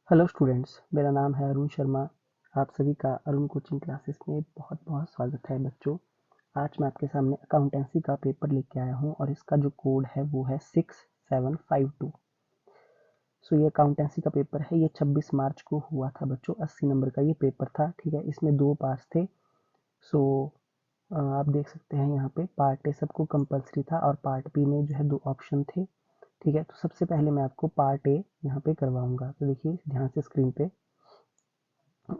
Hello students, मेरा नाम है अरुण शर्मा। आप सभी का अरुण कोचिंग क्लासेस में बहुत बहुत स्वागत है बच्चों। आज मैं आपके सामने अकाउंटेंसी का पेपर लेके आया हूँ और इसका जो कोड है वो है 6752। सो ये अकाउंटेंसी का पेपर है, ये 26 मार्च को हुआ था बच्चों। 80 नंबर का ये पेपर था, ठीक है। इसमें 2 पार्ट्स थे। सो आप देख सकते हैं यहाँ पे पार्ट ए सबको कंपलसरी था और पार्ट बी में जो है 2 ऑप्शन थे, ठीक है। तो सबसे पहले मैं आपको पार्ट ए यहाँ पे करवाऊंगा, तो देखिए ध्यान से स्क्रीन पे।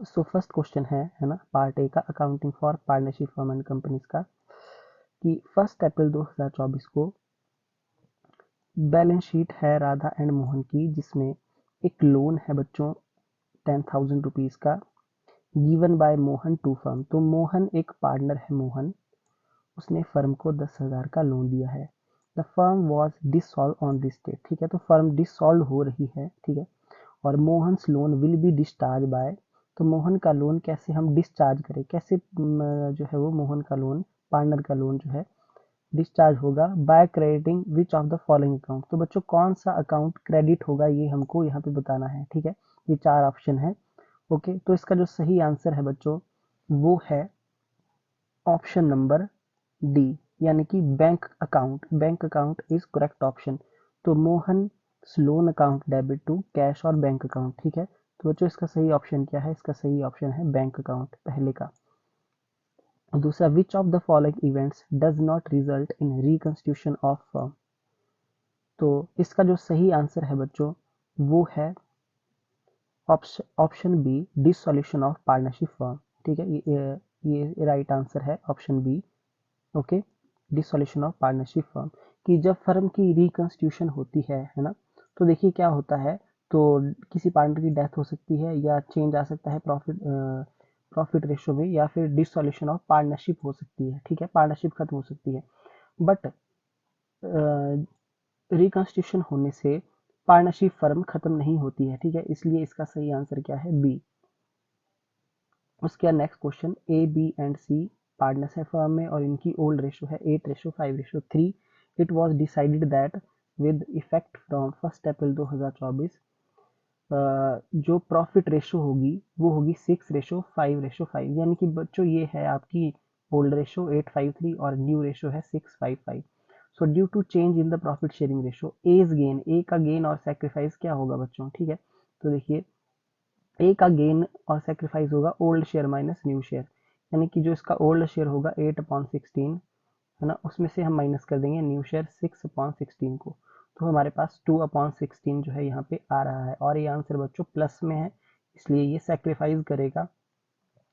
सो फर्स्ट क्वेश्चन है ना, पार्ट ए का accounting for partnership firm and companies का, कि 1 अप्रैल 2024 को बैलेंस शीट है राधा एंड मोहन की, जिसमें एक लोन है बच्चों 10,000 रुपीज का, given by Mohan to firm. तो मोहन एक पार्टनर है, मोहन उसने फर्म को 10,000 का लोन दिया है। The firm was dissolve on this date, ठीक है। तो फर्म डिसॉल्व हो रही है, ठीक है। और Mohan's loan will be discharge by, तो मोहन का लोन कैसे हम डिस्चार्ज करें, कैसे जो है वो मोहन का लोन, पार्टनर का लोन जो है डिस्चार्ज होगा, by crediting which of the following account. तो बच्चों कौन सा अकाउंट क्रेडिट होगा ये हमको यहाँ पे बताना है, ठीक है। ये 4 ऑप्शन है, ओके। तो इसका जो सही आंसर है बच्चों वो है ऑप्शन नंबर डी, यानी कि bank account. Bank account is correct option. तो Mohan loan account debit to cash और बैंक अकाउंट, ठीक है। तो बच्चों इसका सही ऑप्शन क्या है, इसका सही ऑप्शन है बैंक अकाउंट, पहले का। दूसरा, which of the following events does not result in reconstitution of firm. तो इसका जो सही आंसर है बच्चों वो है option B, dissolution of partnership firm, ठीक है। ये राइट आंसर है option B, okay. Dissolution of partnership firm, कि जब फर्म की रिकंस्टिट्यूशन होती है ना, तो देखिए क्या होता है। तो किसी पार्टनर की डेथ हो सकती है या चेंज आ सकता है प्रॉफिट रेशो में, या फिर डिसॉल्यूशन ऑफ पार्टनरशिप हो सकती है, ठीक है। पार्टनरशिप खत्म हो सकती है, बट रिकंस्टिट्यूशन होने से पार्टनरशिप फर्म खत्म नहीं होती है, ठीक है। इसलिए इसका सही आंसर क्या है, बी। उसके बाद next question, A B and C partners है फर्म में और इनकी ओल्ड रेशो है 8:5:3। It was decided that with effect from 1 April 2024 जो प्रॉफिट रेशो होगी वो होगी 6:5:5, यानी कि बच्चों ये है आपकी ओल्ड रेशो 853 और न्यू रेशो है 655। So due to change in the profit sharing ratio, as gain, A का गेन और सेक्रीफाइस क्या होगा बच्चों, ठीक है। तो देखिए ए का गेन और सेक्रीफाइस होगा old share minus new share, यानी कि जो इसका ओल्ड शेयर होगा 8/16 है ना, उसमें से हम माइनस कर देंगे न्यू शेयर 6/16 को। तो हमारे पास 2/16 जो है यहाँ पे आ रहा है, और ये आंसर बच्चों प्लस में है, इसलिए ये सेक्रीफाइस करेगा।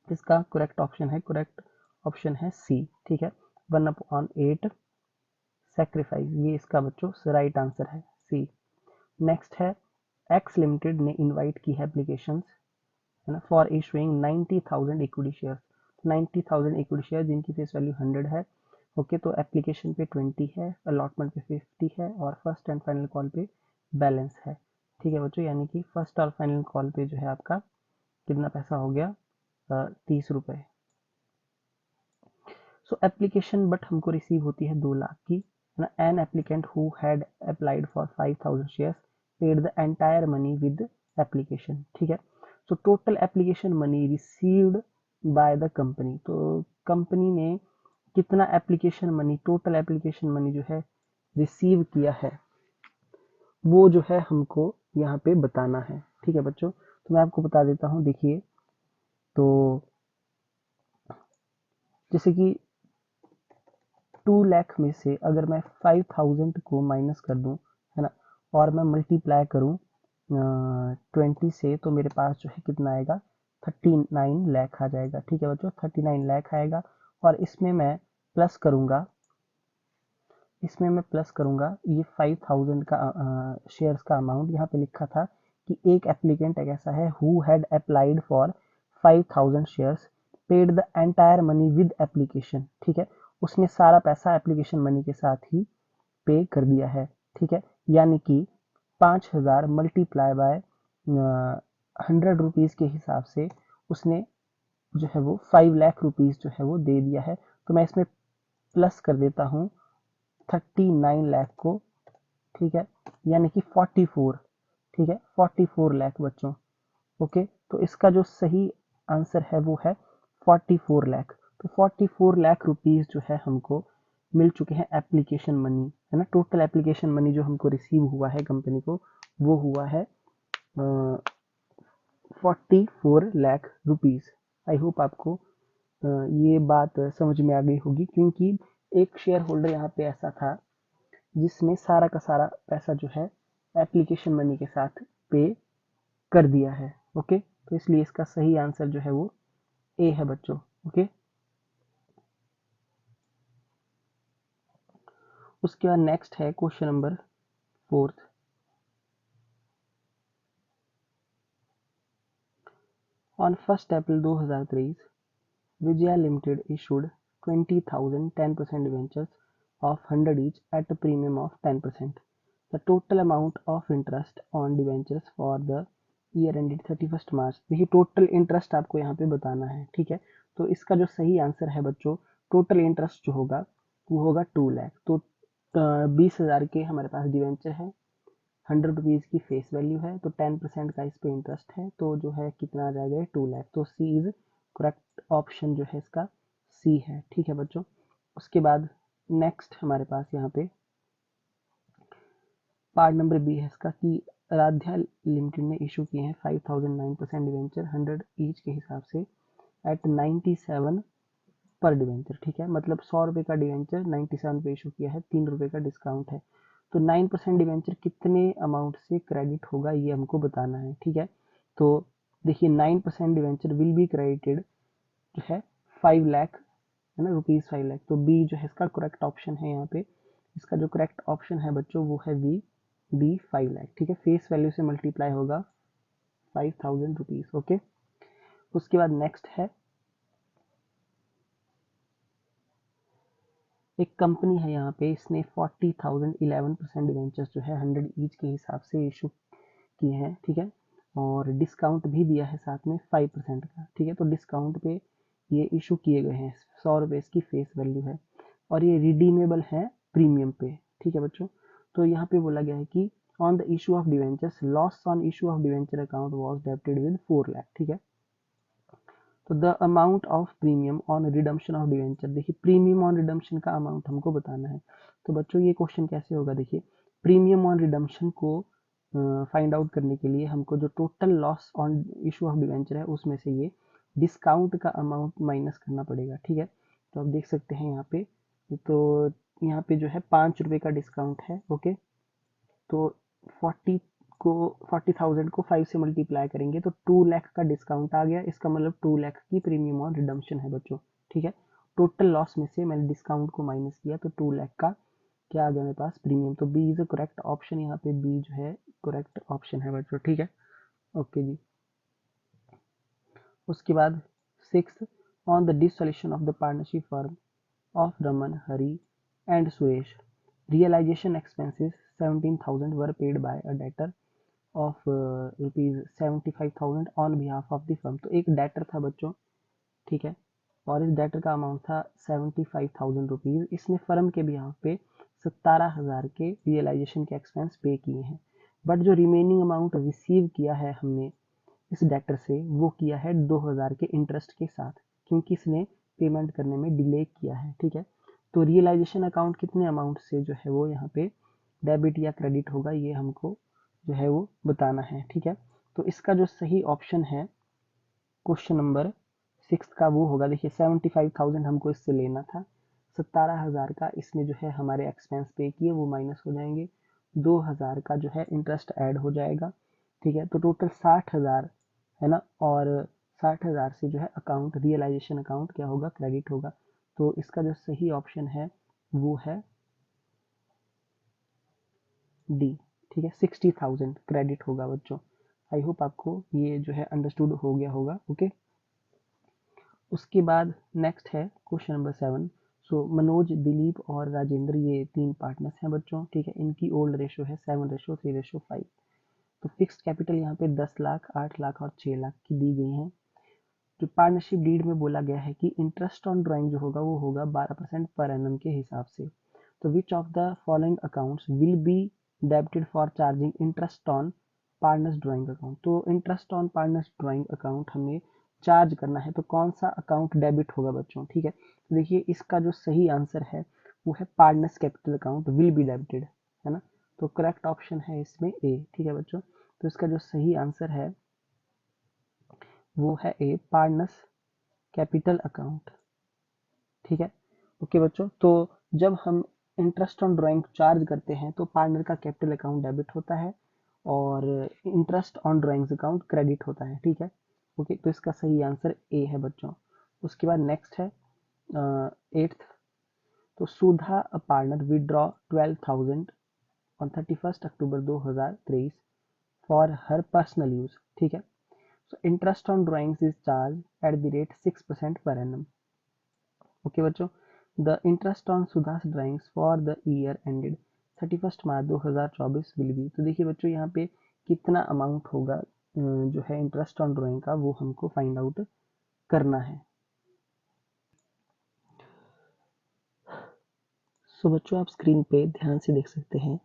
इसका करेक्ट ऑप्शन है, करेक्ट ऑप्शन है सी, ठीक है। 1/8 सेक्रीफाइस, ये इसका बच्चों राइट आंसर है, सी। नेक्स्ट है, एक्स लिमिटेड ने इनवाइट की है एप्लीकेशंस, है ना, for issuing 90,000 equity share. 90,000 equity share जिनकी फेस वैल्यू 100 है, ओके। तो एप्लीकेशन पे 20 है, अलॉटमेंट पे 50 है, और फर्स्ट एंड फाइनल कॉल पे बैलेंस है, ठीक है बच्चों। यानी कि फर्स्ट और फाइनल कॉल पे जो है आपका कितना पैसा हो गया, 30 रुपए। सो एप्लीकेशन बट हमको रिसीव होती है 2 लाख की, है ना। An applicant who had applied for 5,000 shares paid the entire money with application, ठीक है। So total application money received by the company, तो कंपनी ने कितना application money, total application money जो है रिसीव किया है, वो जो है हमको यहाँ पे बताना है, ठीक है बच्चों। तो मैं आपको बता देता हूँ, देखिए। तो जैसे कि 2 लाख में से अगर मैं 5,000 को माइनस कर दूं, है ना, और मैं मल्टीप्लाई करूं 20 से, तो मेरे पास जो है कितना आएगा, 39 लाख आ जाएगा, ठीक है बच्चों। 39 लाख आएगा, और इसमें मैं प्लस करूंगा, ये 5,000 का शेयर्स का अमाउंट यहाँ पे लिखा था कि एक एप्लीकेंट एक ऐसा है who had applied for 5,000 shares paid the entire money with application, ठीक है। उसने सारा पैसा एप्लीकेशन मनी के साथ ही पे कर दिया है, ठीक है। यानी कि 5,000 मल्टीप्लाई बाय 100 रुपीज के हिसाब से उसने जो है वो 5 लाख रुपीज जो है वो दे दिया है। तो मैं इसमें प्लस कर देता हूँ 39 लाख को, ठीक है, यानी कि 44, ठीक है, 44 लाख बच्चों, ओके, तो इसका जो सही आंसर है वो है 44 लाख। तो 44 लाख रुपीस जो है हमको मिल चुके हैं एप्लीकेशन मनी, है ना। टोटल एप्लीकेशन मनी जो हमको रिसीव हुआ है कंपनी को, वो हुआ है 44 लाख रुपीस। आई होप आपको ये बात समझ में आ गई होगी, क्योंकि एक शेयर होल्डर यहाँ पे ऐसा था जिसने सारा का सारा पैसा जो है एप्लीकेशन मनी के साथ पे कर दिया है। ओके, तो इसलिए इसका सही आंसर जो है वो ए है बच्चों। ओके, उसके बाद नेक्स्ट है question number 4। On 1 April 2023 Vijaya limited issued 20,000 10% debentures of 100 each at a premium of 10%. The total amount of interest on debentures for the year ended 31st March। देखिए टोटल इंटरेस्ट आपको यहाँ पे बताना है, ठीक है। तो इसका जो सही आंसर है बच्चों, टोटल इंटरेस्ट जो होगा वो होगा 2 लाख। तो 20,000 के हमारे पास डिवेंचर है, 100 रुपीज़ की फेस वैल्यू है, तो 10% का इस पे इंटरेस्ट है, तो जो है कितना आ जाएगा 2 लाख। तो सी इज करेक्ट ऑप्शन जो है इसका सी है, ठीक है बच्चों। उसके बाद नेक्स्ट हमारे पास यहाँ पे पार्ट नंबर बी है इसका कि आराध्या लिमिटेड ने इशू किए हैं 5,000 9% डिवेंचर 100 ईच के हिसाब से एट 97 पर डिवेंचर, ठीक है। मतलब 100 रुपये का डिवेंचर 97 पे इशू किया है, 3 रुपये का डिस्काउंट है। तो 9% डिवेंचर कितने अमाउंट से क्रेडिट होगा ये हमको बताना है, ठीक है। तो देखिए 9% डिवेंचर विल बी क्रेडिटेड जो है 5 लाख, है ना, रुपीज 5 लाख। तो बी जो है इसका करेक्ट ऑप्शन है यहाँ पे। इसका जो करेक्ट ऑप्शन है बच्चों वो है बी 5 लाख, ठीक है। फेस वैल्यू से मल्टीप्लाई होगा 5,000 रुपीज। ओके, उसके बाद नेक्स्ट है एक कंपनी है यहाँ पे, इसने 40,000 11% डिवेंचर्स जो है 100 ईच के हिसाब से इशू किए हैं, ठीक है। और डिस्काउंट भी दिया है साथ में 5% का, ठीक है। तो डिस्काउंट पे ये इशू किए गए हैं, 100 रुपये इसकी फेस वैल्यू है, और ये रिडीमेबल है प्रीमियम पे, ठीक है बच्चों। तो यहाँ पे बोला गया है कि on the issue of debentures loss on issue of debenture account was debited with 4 lakh, ठीक है। तो the amount of premium on redemption of debenture, देखिए प्रीमियम ऑन रिडम्पशन का अमाउंट हमको बताना है। तो बच्चों ये क्वेश्चन कैसे होगा, देखिए प्रीमियम ऑन रिडम्पशन को फाइंड आउट करने के लिए हमको जो total loss on issue of debenture है उसमें से ये डिस्काउंट का अमाउंट माइनस करना पड़ेगा, ठीक है। तो आप देख सकते हैं यहाँ पे, तो यहाँ पे जो है 5 रुपये का डिस्काउंट है। ओके, तो 40 को 40,000 को 5 से मल्टीप्लाई करेंगे तो 2 लाख का डिस्काउंट आ गया। इसका मतलब 2 लाख की प्रीमियम ऑन रिडम्पशन है बच्चों, ठीक है। टोटल लॉस में से मैंने डिस्काउंट को माइनस किया तो 2 लाख का क्या आ गया मेरे पास, प्रीमियम। तो B is a correct option, यहाँ पे बी जो है करेक्ट ऑप्शन है बच्चों, ठीक है। ओके जी, उसके बाद 6 on the dissolution of the partnership firm of Raman, Hari and Suresh. Realization expenses 17,000 were paid by a debtor of rupees 75,000 on behalf of the firm। तो एक डेटर था बच्चों, ठीक है, और इस डेटर का अमाउंट था 75,000 रुपीज़। इसने फर्म के बिहाफ पे 17,000 के रियलाइजेशन के एक्सपेंस पे किए हैं, बट जो रिमेनिंग अमाउंट रिसीव किया है हमने इस डेटर से वो किया है 2,000 के इंटरेस्ट के साथ, क्योंकि इसने पेमेंट करने में डिले किया है, ठीक है। तो रियलाइजेशन अकाउंट कितने अमाउंट से जो है वो यहाँ पे डेबिट या क्रेडिट होगा ये हमको जो है वो बताना है, ठीक है। तो इसका जो सही ऑप्शन है क्वेश्चन नंबर 6 का वो होगा, देखिए 75,000 हमको इससे लेना था, 17,000 का इसने जो है हमारे एक्सपेंस पे किए वो माइनस हो जाएंगे, 2,000 का जो है इंटरेस्ट ऐड हो जाएगा, ठीक है। तो टोटल 60,000 है ना, और 60,000 से जो है अकाउंट रियलाइजेशन अकाउंट क्या होगा, क्रेडिट होगा। तो इसका जो सही ऑप्शन है वो है डी, ठीक है, 60,000 क्रेडिट होगा बच्चों। आई होप आपको ये जो है अंडरस्टूड हो गया होगा। ओके, उसके बाद नेक्स्ट है क्वेश्चन नंबर 7। सो मनोज, दिलीप और राजेंद्र ये 3 पार्टनर्स हैं बच्चों, ठीक है। इनकी ओल्ड रेशो है 7:3:5। तो फिक्स्ड कैपिटल यहाँ पे 10 लाख, 8 लाख और 6 लाख की दी गई है। जो पार्टनरशिप डीड में बोला गया है कि इंटरेस्ट ऑन ड्राइंग जो होगा वो होगा 12% पर एनम के हिसाब से। तो which of the following accounts will be debited for charging interest on partners drawing account, तो interest on partners drawing account हमें चार्ज करना है, तो कौन सा अकाउंट डेबिट होगा बच्चों, ठीक है। तो देखिए इसका जो सही आंसर है वो है partners capital account will be debited, है ना। तो करेक्ट ऑप्शन है इसमें ए, ठीक है बच्चों। तो इसका जो सही आंसर है वो है ए, पार्टनर्स कैपिटल अकाउंट, ठीक है। ओके बच्चों, तो जब हम इंटरेस्ट ऑन ड्राइंग चार्ज करते हैं तो पार्टनर का कैपिटल अकाउंट डेबिट होता है और interest on drawings account credit होता है, ठीक है। ओके, तो इसका सही आंसर ए है बच्चों। उसके बाद नेक्स्ट है 8th, तो Sudha a partner withdraw 12,000 on 31 October 2023 for her personal use, ठीक है। So interest on drawings is charged at the rate 6% per annum. Okay बच्चों, the interest on Sudha's drawings for the year ended 31st March 2024 will be, तो देखिए बच्चों यहाँ पे कितना amount होगा जो है इंटरेस्ट ऑन ड्राइंग का, वो हमको फाइंड आउट करना है। सो बच्चों आप स्क्रीन पे ध्यान से देख सकते हैं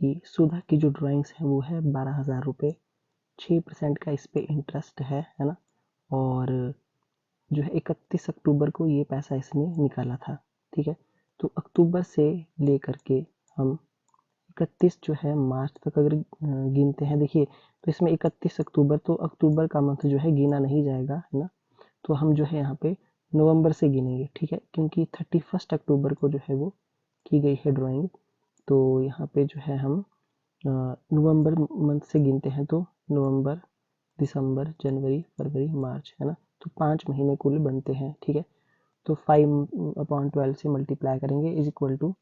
कि सुधा की जो ड्राइंग्स हैं वो है 12,000 रुपये, 6% का इस पे इंटरेस्ट है ना। और जो है 31 अक्टूबर को ये पैसा इसने निकाला था, ठीक है। तो अक्टूबर से लेकर के हम 31 जो है मार्च तक अगर गिनते हैं, देखिए तो इसमें 31 अक्टूबर, तो अक्टूबर का मंथ जो है गिना नहीं जाएगा, है ना। तो हम जो है यहाँ पे नवंबर से गिनेंगे, ठीक है, क्योंकि 31 अक्टूबर को जो है वो की गई है ड्राइंग। तो यहाँ पे जो है हम नवंबर मंथ से गिनते हैं, तो नवंबर, दिसंबर, जनवरी, फरवरी, मार्च, है ना। तो 5 महीने कुल बनते हैं, ठीक है। तो 5/12 से मल्टीप्लाई करेंगे इज इक्वल टू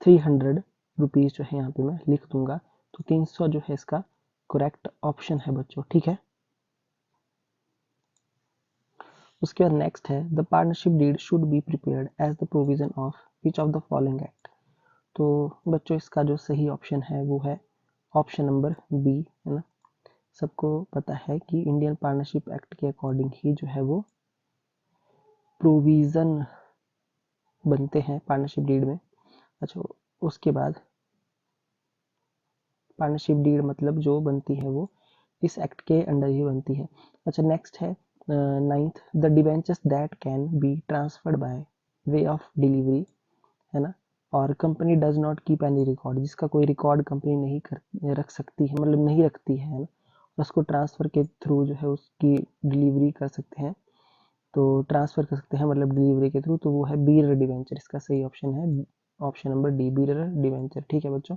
300 रुपीज़ जो है यहाँ पे मैं लिख दूंगा। तो 300 जो है इसका करेक्ट ऑप्शन है बच्चों, ठीक है। उसके बाद नेक्स्ट है the partnership deed should be prepared as the provision of which of the following act. तो बच्चों इसका जो सही ऑप्शन है वो है ऑप्शन नंबर बी, है ना। सबको पता है कि इंडियन पार्टनरशिप एक्ट के अकॉर्डिंग ही जो है वो प्रोविज़न बनते हैं पार्टनरशिप डीड में। अच्छा, उसके बाद पार्टनरशिप डीड मतलब जो बनती है वो इस एक्ट के अंडर ही बनती है। अच्छा, नेक्स्ट है 9th, the debentures that can be transferred by way of delivery, है ना। और company does not keep any record, जिसका कोई रिकॉर्ड कंपनी नहीं रख सकती है, मतलब नहीं रखती है ना। उसको ट्रांसफ़र के थ्रू जो है उसकी डिलीवरी कर सकते हैं, तो ट्रांसफ़र कर सकते हैं मतलब डिलीवरी के थ्रू, तो वो है बीरर डिवेंचर। इसका सही ऑप्शन है option number D, bearer debenture, ठीक है बच्चों।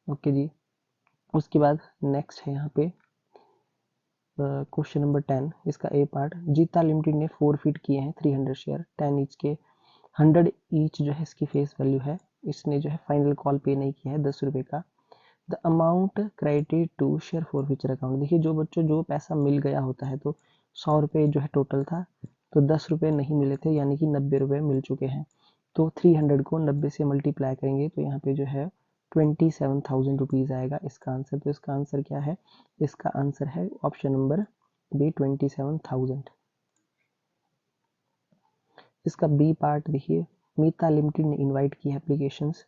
ओके जी, उसके बाद नेक्स्ट है यहाँ पे क्वेश्चन नंबर 10, इसका ए पार्ट। जीता लिमिटेड ने फॉरफिट किए हैं 300 शेयर 10 ईच के, 100 ईच जो है इसकी फेस वैल्यू है। इसने जो है फाइनल कॉल पे नहीं किया है 10 रुपये का। The amount credited to share forfeiture account, देखिए जो बच्चों जो पैसा मिल गया होता है, तो 100 रुपये जो है टोटल था, तो 10 रुपये नहीं मिले थे, यानी कि 90 रुपये मिल चुके हैं। तो 300 को 90 से मल्टीप्लाई करेंगे तो यहाँ पे जो है 27,000 रुपीज़ आएगा इसका आंसर। तो इसका आंसर क्या है, इसका आंसर है ऑप्शन नंबर बी 27,000। इसका बी पार्ट देखिए, मीता लिमिटेड ने इनवाइट की है एप्लीकेशंस,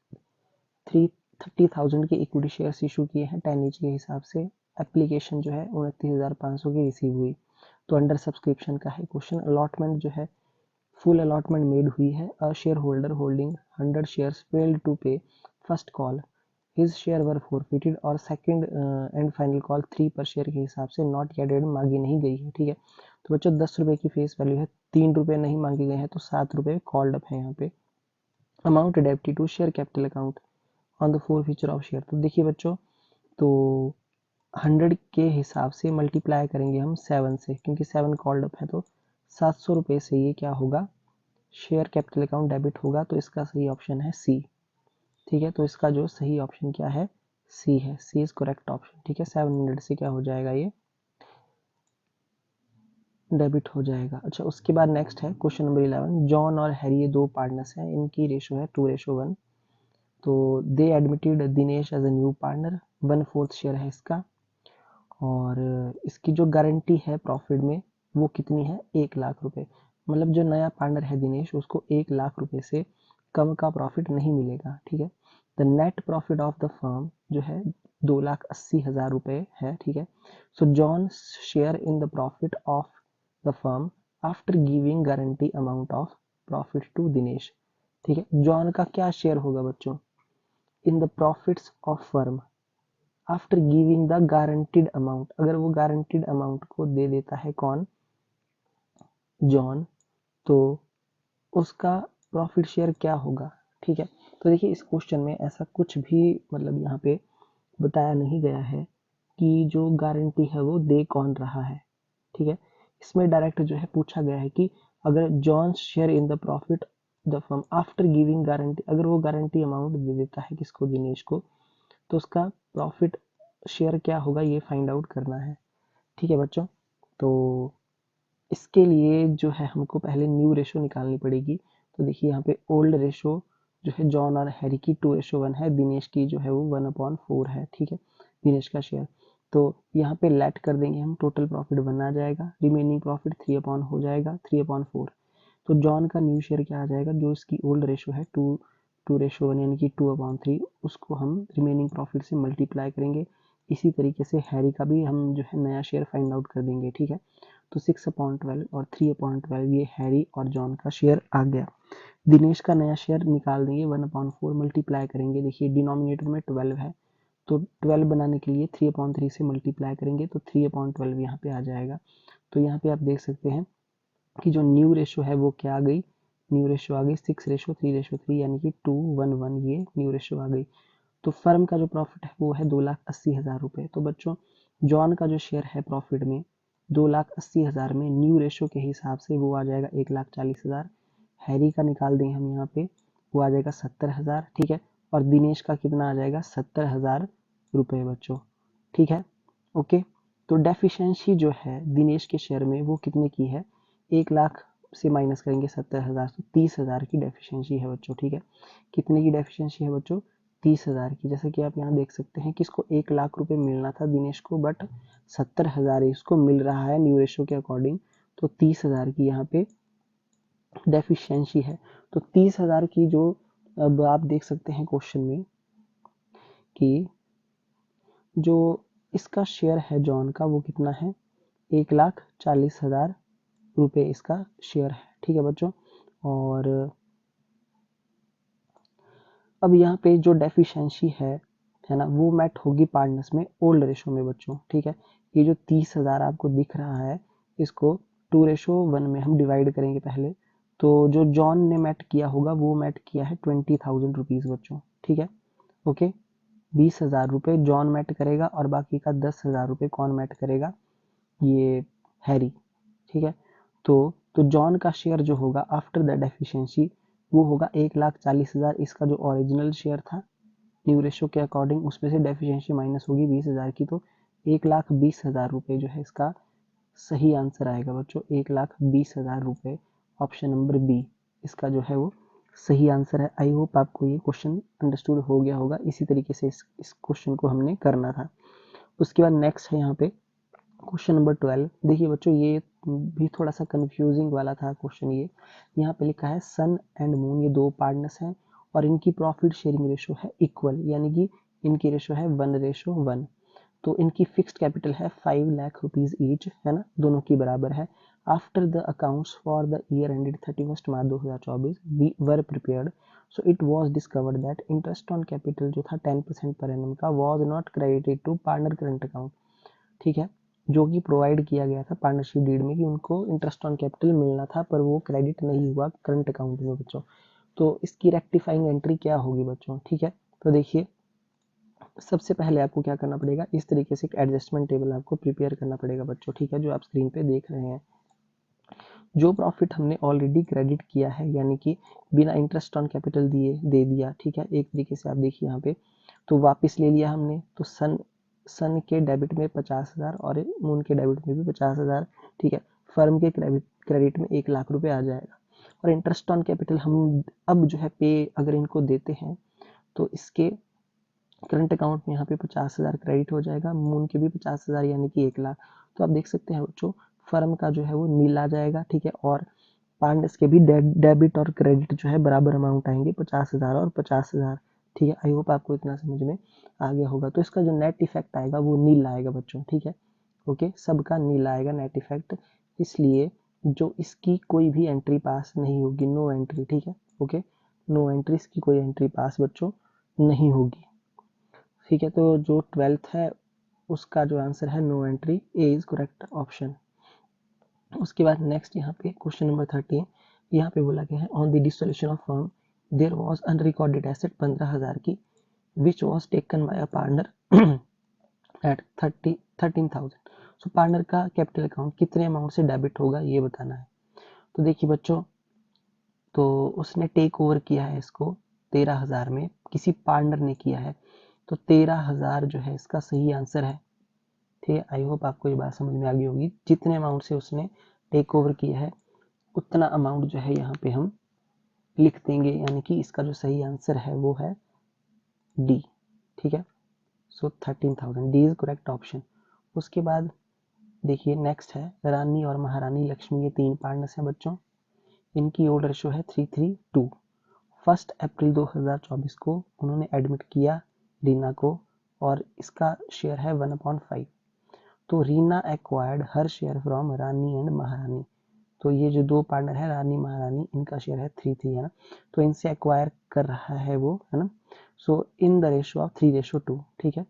30,000 के इक्विटी शेयर्स इशू किए हैं 10 ईच के हिसाब से। एप्लीकेशन जो है 29,500 की रिसीव हुई, तो अंडर सब्सक्रिप्शन का है क्वेश्चन। अलॉटमेंट जो है फुल अलॉटमेंट मेड हुई है। A share holder holding 100 shares failed to pay first call, his share were forfeited, और second and final call 3 per share के हिसाब से नॉट येट डेड मांगी नहीं गई है, ठीक है। तो बच्चों 10 रुपये की फेस वैल्यू है, 3 रुपये नहीं मांगे गए हैं, तो 7 रुपये कॉल्ड अप है यहाँ पे। Amount debited to share capital account on the forfeiture of share, तो देखिए बच्चों, तो 100 के हिसाब से मल्टीप्लाई करेंगे हम 7 से, क्योंकि 7 कॉल्ड अप है, तो 700 रुपये से ये क्या होगा, शेयर कैपिटल अकाउंट डेबिट होगा। तो इसका सही ऑप्शन है सी, ठीक है। तो इसका जो सही ऑप्शन क्या है, सी है, सी इज करेक्ट ऑप्शन, ठीक है। 700 से क्या हो जाएगा, ये डेबिट हो जाएगा। अच्छा, उसके बाद नेक्स्ट है क्वेश्चन नंबर 11, जॉन और हैरी ये दो पार्टनर्स हैं, इनकी रेशो है 2:1। तो they admitted Dinesh as a new partner, 1/4 share है इसका, और इसकी जो गारंटी है प्रॉफिट में वो कितनी है, 1 लाख रुपए। मतलब जो नया पार्टनर है दिनेश, उसको 1 लाख रुपए से कम का प्रॉफिट नहीं मिलेगा, ठीक है। The net profit of the firm जो है 2,80,000 रुपये है, ठीक है। So John share in the profit of the firm after giving guarantee amount of profit to Dinesh, ठीक है। जॉन का क्या शेयर होगा बच्चों in the profits of firm after giving the guaranteed amount, अगर वो गारंटीड अमाउंट को दे देता है कौन, जॉन, तो उसका प्रॉफिट शेयर क्या होगा, ठीक है। तो देखिए इस क्वेश्चन में ऐसा कुछ भी मतलब यहाँ पे बताया नहीं गया है कि जो गारंटी है वो दे कौन रहा है, ठीक है। इसमें डायरेक्ट जो है पूछा गया है कि अगर John share in the profit the firm after giving guarantee, अगर वो गारंटी अमाउंट दे देता है किसको, दिनेश को, तो उसका प्रॉफिट शेयर क्या होगा ये फाइंड आउट करना है, ठीक है बच्चों। तो इसके लिए जो है हमको पहले न्यू रेशो निकालनी पड़ेगी। तो देखिए यहाँ पे ओल्ड रेशो जो है जॉन और हैरी की 2:1 है, दिनेश की जो है वो 1/4 है, ठीक है, दिनेश का शेयर। तो यहाँ पे लेट कर देंगे हम, टोटल प्रॉफिट 1 आ जाएगा, रिमेनिंग प्रॉफिट 3 हो जाएगा, 3/4। तो जॉन का न्यू शेयर क्या आ जाएगा, जो इसकी ओल्ड रेशो है 2:1 यानी कि 2/3, उसको हम रिमेनिंग प्रॉफिट से मल्टीप्लाई करेंगे। इसी तरीके से हैरी का भी हम जो है नया शेयर फाइंड आउट कर देंगे, ठीक है। तो 6/12 और 3/12 ये हैरी और जॉन का शेयर आ गया। दिनेश का नया शेयर निकाल देंगे, 1/4 मल्टीप्लाई करेंगे, देखिए डिनोमिनेटर में 12 है, तो 12 बनाने के लिए 3/3 से मल्टीप्लाई करेंगे, तो 3/12 यहाँ पे आ जाएगा। तो यहाँ पे आप देख सकते हैं कि जो न्यू रेशो है वो क्या आ गई, न्यू रेशो आ गई 6:3:3 यानी कि 2:1 ये न्यू रेशो आ गई। तो फर्म का जो प्रॉफिट है वो है 2,80,000 रुपये। तो बच्चों जॉन का जो शेयर है प्रॉफिट में 2,80,000 में न्यू रेशो के हिसाब से वो आ जाएगा 1,40,000। हैरी का निकाल दें हम यहाँ पे, वो आ जाएगा 70,000, ठीक है। और दिनेश का कितना आ जाएगा 70,000 रुपये बच्चों, ठीक है, ओके। तो डेफिशिएंसी जो है दिनेश के शेयर में वो कितने की है, 1,00,000 से माइनस करेंगे 70,000, तो 30,000 की डेफिशिएंसी है बच्चों, ठीक है। कितने की डेफिशिएंसी है बच्चों, 30,000 की। जैसे कि आप यहाँ देख सकते हैं कि इसको 1,00,000 रुपये मिलना था दिनेश को, बट 70,000 इसको मिल रहा है न्यू रेशो के अकॉर्डिंग, तो 30,000 की यहाँ पे डेफिशिएंसी है। तो 30,000 की जो अब आप देख सकते हैं क्वेश्चन में कि जो इसका शेयर है जॉन का वो कितना है, 1,40,000 रुपये इसका शेयर है, ठीक है बच्चों। और अब यहाँ पे जो डेफिशिएंसी है ना, वो मैट होगी पार्टनर्स में ओल्ड रेशो में बच्चों, ठीक है। ये जो 30,000 आपको दिख रहा है इसको 2:1 में हम डिवाइड करेंगे पहले। तो जो जॉन ने मैट किया होगा वो मैट किया है 20,000 रुपीज़ बच्चों, ठीक है, ओके। 20,000 रुपये जॉन मैट करेगा और बाकी का 10,000 रुपये कौन मैट करेगा, ये हैरी, ठीक है। तो जॉन का शेयर जो होगा आफ्टर द डेफिशिएंसी वो होगा 1,40,000, इसका जो ओरिजिनल शेयर था न्यू रेशो के अकॉर्डिंग, उसमें से डेफिशिएंसी माइनस होगी 20,000 की, तो 1,20,000 रुपये जो है इसका सही आंसर आएगा बच्चों, 1,20,000 रुपये। ऑप्शन नंबर बी इसका जो है वो सही आंसर है। आई होप आपको ये क्वेश्चन अंडरस्टूड हो गया होगा, इसी तरीके से इस क्वेश्चन को हमने करना था। उसके बाद नेक्स्ट है यहाँ पे क्वेश्चन नंबर 12। देखिए बच्चों ये भी थोड़ा सा कंफ्यूजिंग वाला था क्वेश्चन। ये यहाँ पे लिखा है सन एंड मून ये दो पार्टनर्स हैं और इनकी प्रॉफिट शेयरिंग रेशो है इक्वल, यानी कि इनकी रेशो है 1:1। तो इनकी फिक्स्ड कैपिटल है 5 लाख रुपीज ईच, है ना, दोनों की बराबर है। After the accounts for the year ended 31 March 2024 were prepared, so it was discovered that interest on capital जो था 10% पर एनम का was not credited to partner current account, ठीक है, जो कि प्रोवाइड किया गया था पार्टनरशिप डीड में कि उनको इंटरेस्ट ऑन कैपिटल मिलना था पर वो क्रेडिट नहीं हुआ करंट अकाउंट में बच्चों। तो इसकी रेक्टिफाइंग एंट्री क्या होगी बच्चों, ठीक है। तो देखिए सबसे पहले आपको क्या करना पड़ेगा, इस तरीके से एक एडजस्टमेंट टेबल आपको प्रिपेयर करना पड़ेगा बच्चों, ठीक है, जो आप स्क्रीन पे देख रहे हैं। जो प्रॉफिट हमने ऑलरेडी क्रेडिट किया है यानी कि बिना इंटरेस्ट ऑन कैपिटल दिए दे दिया, ठीक है, एक तरीके से आप देखिए यहाँ पे, तो वापस ले लिया हमने, तो सन के डेबिट में 50,000 और मून के डेबिट में भी 50,000, ठीक है। फर्म के क्रेडिट में 1,00,000 रुपये आ जाएगा। और इंटरेस्ट ऑन कैपिटल हम अब जो है पे अगर इनको देते हैं तो इसके करंट अकाउंट में यहाँ पे 50,000 क्रेडिट हो जाएगा, मून के भी 50,000 यानी कि 1,00,000। तो आप देख सकते हैं बच्चों फर्म का जो है वो नील आ जाएगा, ठीक है। और पार्टनर्स के भी डेबिट और क्रेडिट जो है बराबर अमाउंट आएंगे, 50,000 और 50,000, ठीक है, आई होप आपको इतना समझ में आ गया होगा। तो इसका जो नेट इफेक्ट आएगा वो नील आएगा बच्चों, ठीक है, ओके, सबका नील आएगा नेट इफेक्ट, इसलिए जो इसकी कोई भी एंट्री पास नहीं होगी, नो एंट्री, ठीक है, ओके, नो एंट्री, इसकी कोई एंट्री पास बच्चों नहीं होगी, ठीक है। तो जो 12th है उसका जो आंसर है no entry, A is correct option. उसके बाद नेक्स्ट यहाँ पे क्वेश्चन नंबर 13, यहाँ पे बोला गया है on the dissolution of firm there was unrecorded asset 15,000 की which was taken by a partner at 13,000। सो पार्टनर का कैपिटल अकाउंट कितने अमाउंट से डेबिट होगा ये बताना है। तो देखिए बच्चों, तो उसने टेक ओवर किया है इसको 13,000 में, किसी पार्टनर ने किया है, तो 13,000 जो है इसका सही आंसर है, ठीक है। आई होप आपको ये बात समझ में आ गई होगी, जितने अमाउंट से उसने टेक ओवर किया है उतना अमाउंट जो है यहाँ पे हम लिख देंगे, यानी कि इसका जो सही आंसर है वो है डी, ठीक है। सो 13,000, डी इज करेक्ट ऑप्शन। उसके बाद देखिए नेक्स्ट है रानी और महारानी लक्ष्मी, ये 3 पार्टनर्स हैं बच्चों, इनकी ओल्ड रेशो है 3:3:2। 1 अप्रैल 2024 को उन्होंने एडमिट किया रीना को और इसका शेयर है 1/5। तो Reena acquired her share from Rani and महारानी, तो ये जो 2 पार्टनर है रानी महारानी, इनका शेयर है 3:3, है ना, तो इनसे एक्वायर कर रहा है वो, है ना। सो इन द रेशो ऑफ 3:2, ठीक है।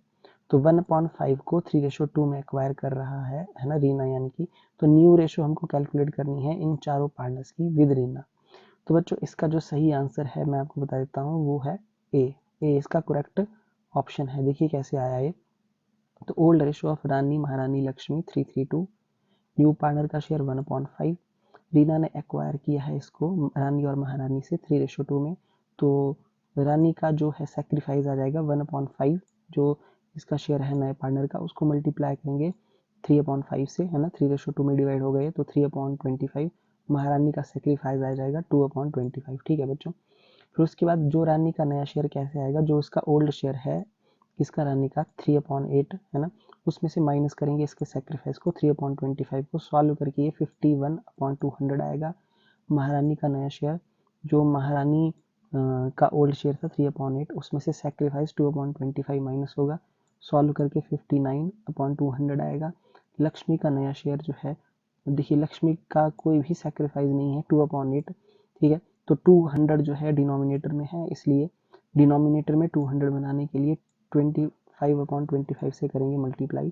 तो 1/5 को 3:2 में एक्वायर कर रहा है ना रीना, यानी कि तो न्यू रेशो हमको कैलकुलेट करनी है इन चारों पार्टनर्स की विद रीना। तो बच्चों इसका जो सही आंसर है मैं आपको बता देता हूँ, वो है ए, इसका करेक्ट ऑप्शन है। देखिए कैसे आया ये, तो ओल्ड रेशो ऑफ रानी महारानी लक्ष्मी 3:2, न्यू पार्टनर का शेयर 1/5, रीना ने एक्वायर किया है इसको रानी और महारानी से 3:2 में, तो रानी का जो है सेक्रीफाइस आ जाएगा 1/5, जो इसका शेयर है नए पार्टनर का, उसको मल्टीप्लाई करेंगे 3/5 से, है ना, 3:2 में डिवाइड हो गए तो 3/25, महारानी का सेक्रीफाइस आ जाएगा 2/25, ठीक है बच्चों। फिर उसके बाद जो रानी का नया शेयर कैसे आएगा, जो इसका ओल्ड शेयर है इसका रानी का 3/8, है ना, उसमें से माइनस करेंगे इसके सेक्रीफाइस को 3/25 को, सॉल्व करके ये 51/200 आएगा। महारानी का नया शेयर, जो महारानी का ओल्ड शेयर था 3/8, उसमें से सेक्रीफाइस 2/25 माइनस होगा, सॉल्व करके 59/200 आएगा। लक्ष्मी का नया शेयर जो है, देखिए लक्ष्मी का कोई भी सेक्रीफाइस नहीं है 2/8, ठीक है, तो 200 जो है डिनोमिनेटर में है, इसलिए डिनोमिनेटर में 200 बनाने के लिए 25/25 से करेंगे मल्टीप्लाई,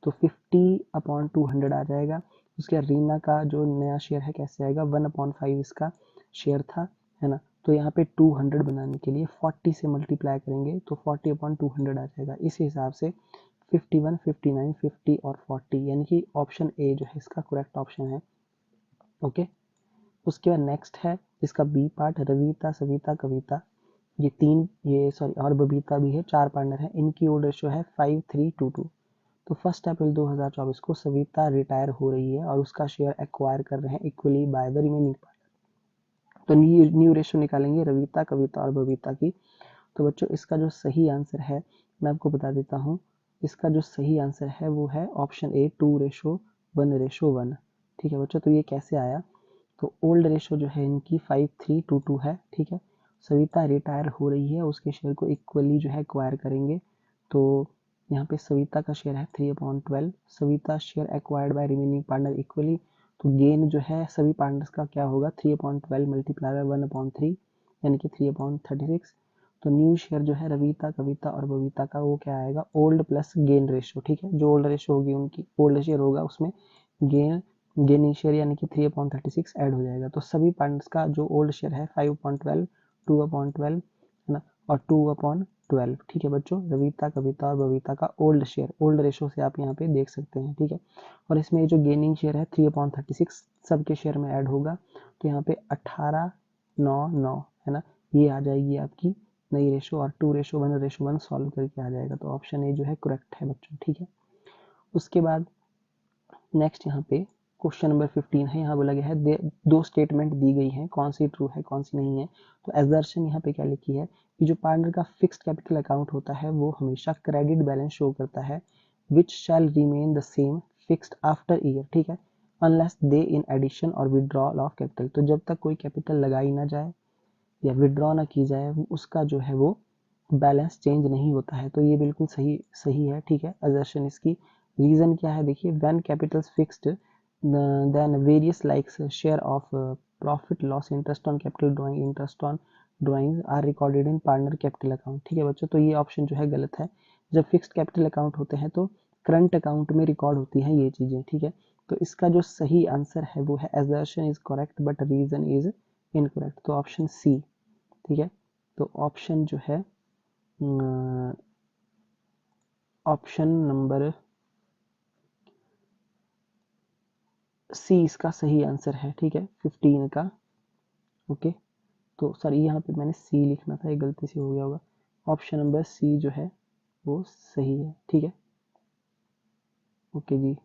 तो 50/200 आ जाएगा। उसके बाद रीना का जो नया शेयर है कैसे आएगा, 1/5 इसका शेयर था, है ना, तो यहाँ पे 200 बनाने के लिए 40 से मल्टीप्लाई करेंगे तो 40/200 आ जाएगा। इस हिसाब से 51, 59, 50 और 40, यानी कि ऑप्शन ए जो है इसका करेक्ट ऑप्शन है, ओके। उसके बाद नेक्स्ट है इसका बी पार्ट, रविता सविता कविता, ये 3, ये सॉरी और बबीता भी है, 4 पार्टनर है, इनकी ओल्ड रेशियो है 5:3:2। तो 1 अप्रैल 2024 को सविता रिटायर हो रही है और उसका शेयर एक्वायर कर रहे हैं equally by the remaining partner. तो न्यू रेशियो निकालेंगे रविता कविता और बबीता की। तो बच्चों इसका जो सही आंसर है मैं आपको बता देता हूँ, इसका जो सही आंसर है वो है ऑप्शन ए 2:1:1, ठीक है बच्चों। तो ये कैसे आया, तो ओल्ड रेशो जो है इनकी 5:3:2 है, ठीक है। सविता रिटायर हो रही है, उसके शेयर को इक्वली जो है एक्वायर करेंगे, तो यहाँ पे सविता का शेयर है 3/12, Savita share acquired by remaining partner equally, तो गेन जो है सभी पार्टनर्स का क्या होगा 3/12 मल्टीप्लाई बाय 1/3, यानी कि 3/36। तो न्यू शेयर जो है रविता कविता और बबीता का वो क्या आएगा, ओल्ड प्लस गेन रेशो, ठीक है, जो ओल्ड रेशो होगी उनकी ओल्ड शेयर होगा उसमें गेनिंग शेयर यानी कि 3/36 ऐड हो जाएगा। तो सभी पार्टनर्स का जो ओल्ड शेयर है 5/12, 2/12, है ना, और 2/12, ठीक है बच्चों। रविता कविता और बबीता का ओल्ड शेयर, ओल्ड रेशो से आप यहाँ पे देख सकते हैं, ठीक है। और इसमें जो गेनिंग शेयर है 3/36 सबके शेयर में ऐड होगा, तो यहाँ पे 18:9:9, है ना, ये आ जाएगी आपकी नई रेशो, और 2:1:1 सॉल्व करके आ जाएगा। तो ऑप्शन ए जो है करेक्ट है बच्चों, ठीक है। उसके बाद नेक्स्ट यहाँ पे क्वेश्चन नंबर 15 है, यहाँ बोला गया है 2 स्टेटमेंट दी गई हैं, कौन सी ट्रू है कौन सी नहीं है। तो एजर्शन यहाँ पे क्या लिखी है कि जो पार्टनर का फिक्स्ड कैपिटल अकाउंट होता है वो हमेशा क्रेडिट बैलेंस शो करता है, which shall remain the same fixed after year, ठीक है, unless they in addition or withdrawal of capital. तो जब तक कोई कैपिटल लगाई ना जाए या विड्रॉ ना की जाए उसका जो है वो बैलेंस चेंज नहीं होता है, तो ये बिल्कुल सही सही है, ठीक है असर्शन इसकी। रीजन क्या है देखिए, when capitals fixed then various likes share of profit loss interest on capital drawing interest on drawings are recorded in partner capital account. ठीक है बच्चों, तो ये ऑप्शन जो है गलत है। जब फिक्स्ड कैपिटल अकाउंट होते हैं तो करंट अकाउंट में रिकॉर्ड होती हैं ये चीजें, ठीक है। तो इसका जो सही आंसर है वो है assertion is correct but reason is incorrect, तो ऑप्शन सी, ठीक है। तो ऑप्शन जो है ऑप्शन नंबर सी इसका सही आंसर है, ठीक है 15 का। ओके, तो सॉरी यहाँ पे मैंने सी लिखना था, ये गलती से हो गया होगा। ऑप्शन नंबर सी जो है वो सही है, ठीक है। ओके जी,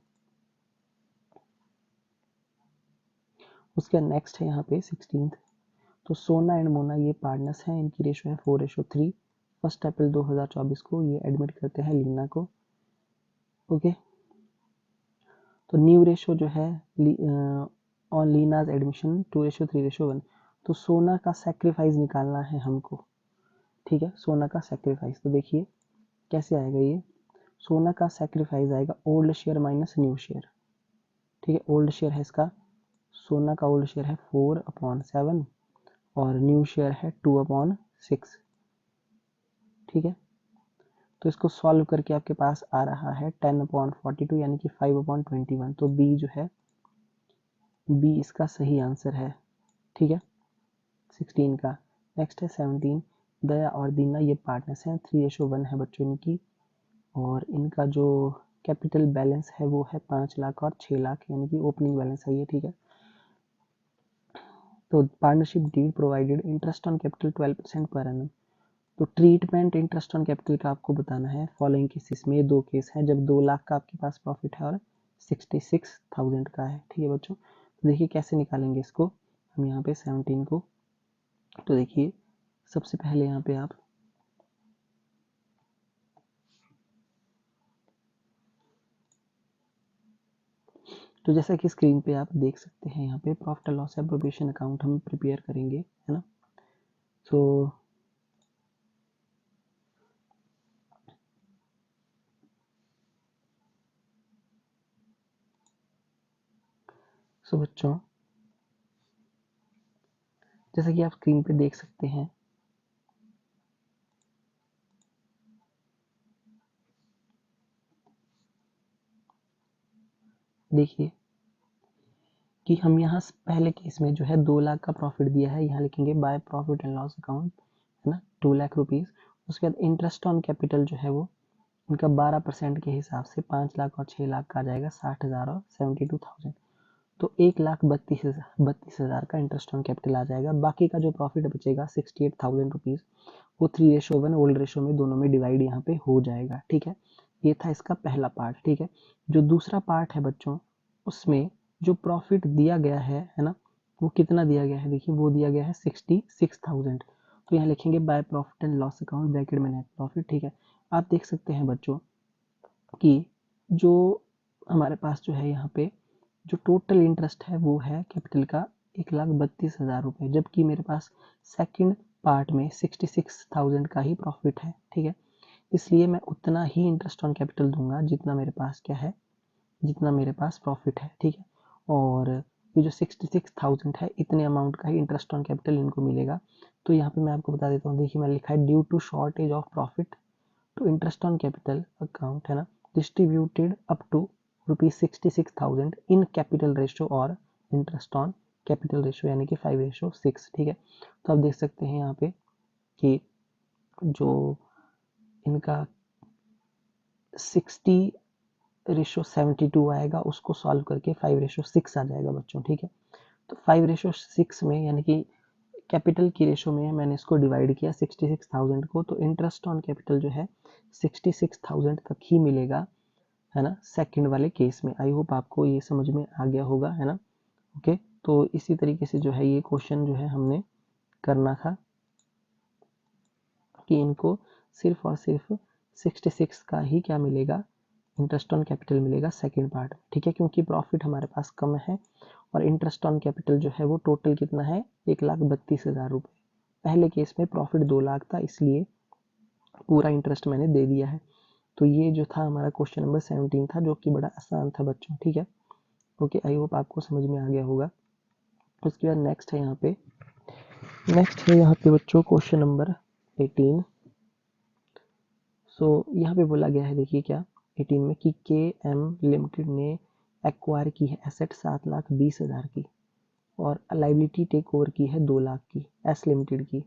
उसका नेक्स्ट है यहाँ पे 16th। तो सोना एंड मोना ये पार्टनर्स हैं, इनकी रेशो है 4:3। 1 अप्रैल 2024 को ये एडमिट करते हैं लीना को। ओके, तो न्यू रेशो जो है ऑन लीनाज एडमिशन 2:3:1। तो सोना का सेक्रीफाइस निकालना है हमको, ठीक है। सोना का सेक्रीफाइस तो देखिए कैसे आएगा ये। सोना का सेक्रीफाइस आएगा old share minus new share, ठीक है। ओल्ड शेयर है इसका, सोना का ओल्ड शेयर है 4/7 और न्यू शेयर है 2/6, ठीक है। तो इसको सॉल्व करके आपके पास आ रहा है 10/42 यानी कि 5/21। तो बी जो है, बी इसका सही आंसर है, ठीक है 16 का। नेक्स्ट है 17। दया और दीना ये पार्टनर्स हैं, 3:1 है बच्चों इनकी, और इनका जो कैपिटल बैलेंस है वो है 5 लाख और 6 लाख, यानी कि ओपनिंग बैलेंस है ये, ठीक है। तो partnership deed provided interest on capital 12% पर एनम। तो ट्रीटमेंट इंटरेस्ट ऑन कैपिटल का आपको बताना है फॉलोइंग केसेस में। दो केस है जब 2 लाख का आपके पास प्रॉफिट है और 66,000 का है, ठीक है बच्चों। तो देखिए कैसे निकालेंगे इसको हम यहाँ पे 17 को। तो देखिए सबसे पहले यहाँ पे आप तो जैसा कि स्क्रीन पे आप देख सकते हैं यहाँ पे profit and loss appropriation account हम प्रिपेयर करेंगे, है ना। तो बच्चों जैसा कि आप स्क्रीन पे देख सकते हैं, देखिए कि हम यहाँ पहले केस में जो है 2 लाख का प्रॉफिट दिया है, यहाँ लिखेंगे by profit and loss account, है ना, 2 लाख रुपीज। उसके बाद इंटरेस्ट ऑन कैपिटल जो है वो इनका 12% के हिसाब से 5 लाख और 6 लाख का आ जाएगा 60,000 और 72,000। तो 1,32,000 का इंटरेस्ट ऑन कैपिटल आ जाएगा। बाकी का जो प्रॉफिट बचेगा 68,000 रुपीज वो 3:1 ओल्ड रेशो में दोनों में डिवाइड यहाँ पे हो जाएगा, ठीक है। ये था इसका पहला पार्ट, ठीक है। जो दूसरा पार्ट है बच्चों, उसमें जो प्रॉफिट दिया गया है ना, वो कितना दिया गया है देखिए, वो दिया गया है 66,000। तो यहाँ लिखेंगे by profit and loss account bracket में नेट प्रॉफिट, ठीक है। आप देख सकते हैं बच्चों कि जो हमारे पास जो है यहाँ पे जो टोटल इंटरेस्ट है वो है कैपिटल का 1,32,000 रुपये, जबकि मेरे पास सेकंड पार्ट में 66,000 का ही प्रॉफिट है, ठीक है। इसलिए मैं उतना ही इंटरेस्ट ऑन कैपिटल दूंगा जितना मेरे पास क्या है, जितना मेरे पास प्रॉफिट है, ठीक है। और ये जो 66,000 है इतने अमाउंट का ही इंटरेस्ट ऑन कैपिटल इनको मिलेगा। तो यहाँ पे मैं आपको बता देता हूँ, देखिए मैंने लिखा है due to shortage of profit to interest on capital account, है ना, distributed up to ₹66,000 in capital ratio और interest on capital ratio यानी कि 5:6, ठीक है। तो आप देख सकते हैं यहाँ पे कि जो इनका 60:72 आएगा उसको सॉल्व करके 5:6 आ जाएगा बच्चों, ठीक है। तो 5:6 में यानी कि कैपिटल की रेशो में मैंने इसको डिवाइड किया 66,000 को, तो इंटरेस्ट ऑन कैपिटल जो है 66,000 तक ही मिलेगा, है ना, सेकंड वाले केस में। आई होप आपको ये समझ में आ गया होगा, है ना। ओके, तो इसी तरीके से जो है ये क्वेश्चन जो है हमने करना था कि इनको सिर्फ और सिर्फ 66 का ही क्या मिलेगा, इंटरेस्ट ऑन कैपिटल मिलेगा सेकंड पार्ट में, ठीक है। क्योंकि प्रॉफिट हमारे पास कम है और इंटरेस्ट ऑन कैपिटल जो है वो टोटल कितना है 1,32,000 रुपये। पहले केस में प्रॉफिट 2 लाख था, इसलिए पूरा इंटरेस्ट मैंने दे दिया है। तो ये जो था हमारा क्वेश्चन नंबर 17 था, जो कि बड़ा आसान था बच्चों, ठीक है। ओके, आई होप आपको समझ में आ गया होगा। उसके बाद नेक्स्ट है यहाँ पे बच्चों क्वेश्चन नंबर 18। सो यहाँ पे बोला गया है, देखिए क्या 18 में कि KM लिमिटेड ने एक्वायर की है एसेट 7,20,000 की और लाइबिलिटी टेक ओवर की है 2 लाख की एस लिमिटेड की,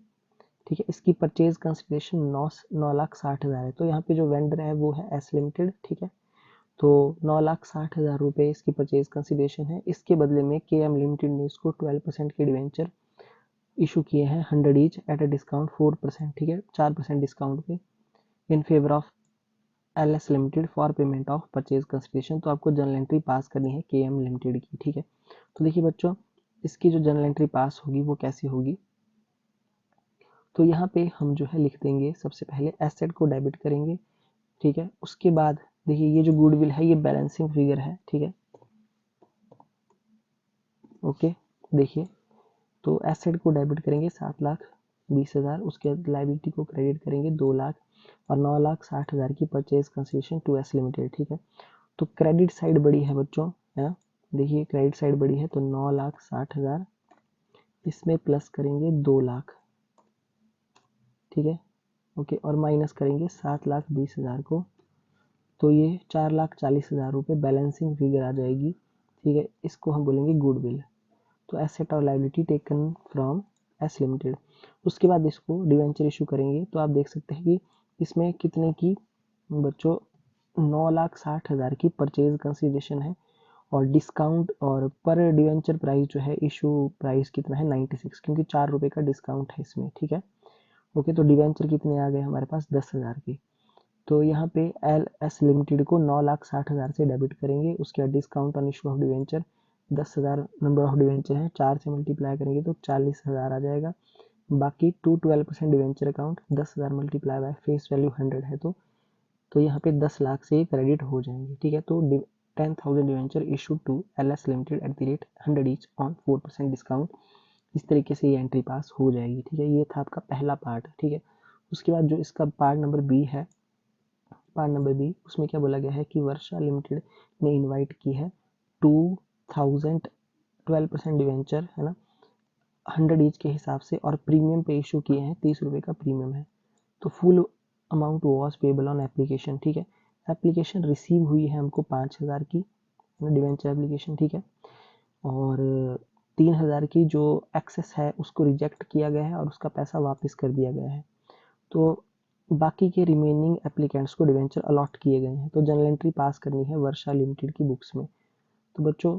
ठीक है। इसकी परचेज कंसिडरेशन 9,60,000 है। तो यहाँ पे जो वेंडर है वो है एस लिमिटेड, ठीक है। तो 9,60,000 रुपये इसकी परचेज कंसिडरेशन है। इसके बदले में KM लिमिटेड ने इसको 12% के डिवेंचर इशू किए हैं 100 ईच एट अ डिस्काउंट 4%, ठीक है, 4% डिस्काउंट पे in favour of LS limited for payment of purchase consideration. तो आपको जर्नल एंट्री पास करनी है KM लिमिटेड की, ठीक है। तो देखिए बच्चों, इसकी जो जर्नल एंट्री पास होगी वो कैसी होगी, तो यहाँ पे हम जो है लिख देंगे, सबसे पहले एसेट को डेबिट करेंगे, ठीक है। उसके बाद देखिए ये जो गुडविल है ये बैलेंसिंग फिगर है, ठीक है। ओके, देखिए तो एसेट को डेबिट करेंगे 7,20,000, उसके बाद लाइबिलिटी को क्रेडिट करेंगे 2 लाख और 9,60,000 की purchase consideration to S limited, ठीक है। तो क्रेडिट साइड बड़ी है बच्चों, है ना, देखिए क्रेडिट साइड बड़ी है, तो 9,60,000 इसमें प्लस करेंगे 2 लाख, ठीक है। ओके, और माइनस करेंगे 7,20,000 को, तो ये 4,40,000 रुपये बैलेंसिंग फिगर आ जाएगी, ठीक है। इसको हम बोलेंगे गुडविल। तो एसेट और liability taken from S limited. उसके बाद इसको डिवेंचर इशू करेंगे, तो आप देख सकते हैं कि इसमें कितने की बच्चों 9,60,000 की परचेज कंसिडरेशन है और डिस्काउंट और पर डिवेंचर प्राइस जो है इशू प्राइस कितना है 96, क्योंकि 4 रुपये का डिस्काउंट है इसमें, ठीक है। ओके, तो डिवेंचर कितने आ गए हमारे पास 10,000 की। तो यहाँ पे LS लिमिटेड को 9,60,000 से डेबिट करेंगे, उसके बाद discount on issue of debenture 10,000 number of debenture है, 4 से मल्टीप्लाई करेंगे तो 40,000 आ जाएगा। बाकी 12% debenture account 10,000 multiply by face value 100 है, तो यहाँ पे 10 लाख से क्रेडिट हो जाएंगे, ठीक है। तो 10,000 debenture issue to LS limited at the rate 100 each on 4% discount. इस तरीके से ये एंट्री पास हो जाएगी, ठीक है। ये था आपका पहला पार्ट, ठीक है। उसके बाद जो इसका पार्ट नंबर बी, उसमें क्या बोला गया है कि वर्षा लिमिटेड ने इनवाइट की है 2,000 12% डिवेंचर, है ना, 100 ईच के हिसाब से, और प्रीमियम पे इशू किए हैं 30 रुपये का प्रीमियम है। तो full amount was payable on application, ठीक है। एप्लीकेशन रिसीव हुई है हमको 5,000 की डिवेंचर एप्लीकेशन, ठीक है। और 3,000 की जो एक्सेस है उसको रिजेक्ट किया गया है और उसका पैसा वापस कर दिया गया है। तो बाकी के रिमेनिंग एप्लीकेंट्स को डिवेंचर अलॉट किए गए हैं। तो जर्नल एंट्री पास करनी है वर्षा लिमिटेड की बुक्स में। तो बच्चों,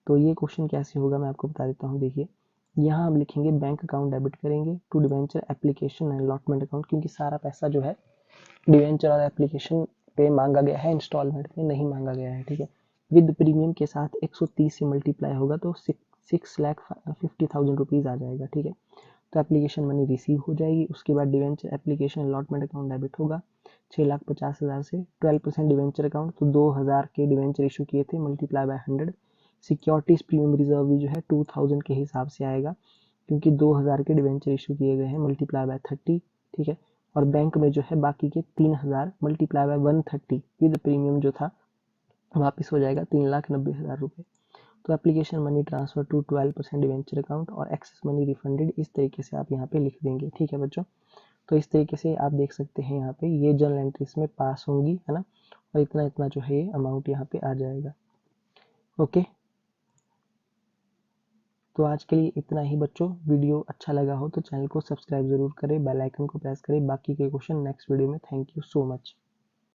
तो ये क्वेश्चन कैसे होगा मैं आपको बता देता हूँ। देखिए यहाँ हम लिखेंगे बैंक अकाउंट डेबिट करेंगे to debenture application and allotment account, क्योंकि सारा पैसा जो है डिवेंचर और एप्लीकेशन पे मांगा गया है, इंस्टॉलमेंट में नहीं मांगा गया है, ठीक है। विद प्रीमियम के साथ 130 से मल्टीप्लाई होगा तो 6,50,000 रुपीज़ आ जाएगा, ठीक है। तो एप्लीकेशन मनी रिसीव हो जाएगी। उसके बाद debenture application allotment account debit होगा 6,50,000 से 12% डिवेंचर अकाउंट, तो 2,000 के डिवेंचर इशू किए थे multiply by 100। Securities premium reserve भी जो है 2,000 के हिसाब से आएगा, क्योंकि 2,000 के डिवेंचर इशू किए गए हैं मल्टीप्लाई बाय 30, ठीक है। और बैंक में जो है बाकी के 3,000 मल्टीप्लाई बाय 130 विद प्रीमियम जो था वापस हो जाएगा 3,90,000 रुपये। तो application money transfer to 12% debenture account और एक्सेस मनी रिफंडेड, इस तरीके से आप यहाँ पे लिख देंगे, ठीक है बच्चों। तो इस तरीके से आप देख सकते हैं यहाँ पे ये जर्नल एंट्रीज में पास होंगी, है ना, और इतना इतना जो है ये अमाउंट यहाँ पे आ जाएगा। ओके, तो आज के लिए इतना ही बच्चों। वीडियो अच्छा लगा हो तो चैनल को सब्सक्राइब जरूर करें, बेल आइकन को प्रेस करें। बाकी के क्वेश्चन नेक्स्ट वीडियो में। Thank you so much.